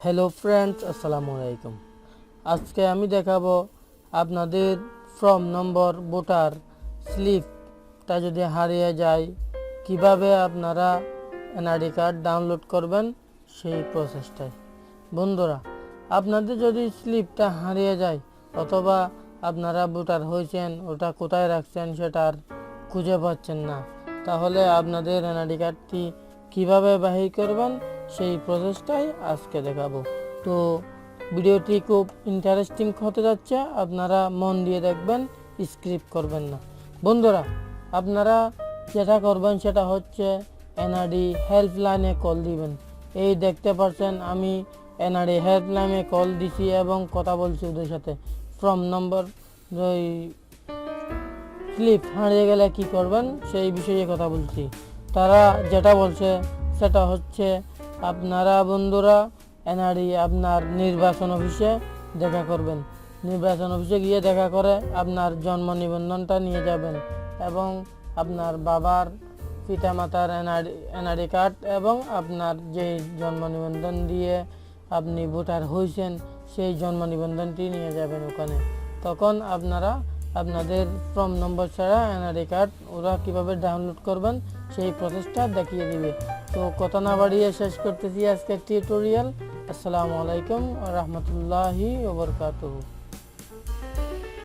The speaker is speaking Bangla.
হ্যালো ফ্রেন্ডস, আসসালামু আলাইকুম। আজকে আমি দেখাবো আপনাদের ফর্ম নম্বর ভোটার স্লিপটা যদি হারিয়ে যায় কিভাবে আপনারা এনআইডি কার্ড ডাউনলোড করবেন সেই প্রসেসটাই। বন্ধুরা, আপনাদের যদি স্লিপটা হারিয়ে যায় অথবা আপনারা ভোটার হয়েছেন ওটা কোথায় রাখছেন সেটা আর খুঁজে পাচ্ছেন না, তাহলে আপনাদের এনআইডি কার্ডটি কিভাবে বাহির করবেন সেই প্রসেসটাই আজকে দেখাবো। তো ভিডিওটি খুব ইন্টারেস্টিং হতে যাচ্ছে, আপনারা মন দিয়ে দেখবেন, স্কিপ করবেন না। বন্ধুরা, আপনারা যেটা করবেন সেটা হচ্ছে এনআইডি হেল্পলাইনে কল দিবেন। এই দেখতে পাচ্ছেন আমি এনআইডি হেল্পলাইনে কল দিছি এবং কথা বলছি ওদের সাথে। ফর্ম নম্বর ওই স্লিপ হারিয়ে গেলে কি করবেন সেই বিষয়ে কথা বলছি। তারা যেটা বলছে সেটা হচ্ছে আপনারা বন্ধুরা এনআইডি আপনার নির্বাচন অফিসে দেখা করবেন। নির্বাচন অফিসে গিয়ে দেখা করে আপনার জন্ম নিবন্ধনটা নিয়ে যাবেন এবং আপনার বাবার পিতামাতার এনআইডি কার্ড এবং আপনার যে জন্ম নিবন্ধন দিয়ে আপনি ভোটার হয়েছেন সেই জন্ম নিবন্ধনটি নিয়ে যাবেন ওখানে। তখন আপনারা আপনাদের ফর্ম নম্বর ছাড়া এনআইডি কার্ড ওরা কীভাবে ডাউনলোড করবেন সেই প্রসেসটা দেখিয়ে দিবে। তো কথা না বাড়িয়ে শেষ করতেছি আজকের টিউটোরিয়াল। আসসালামু আলাইকুম ওয়া রাহমাতুল্লাহি ওয়া বারাকাতুহু।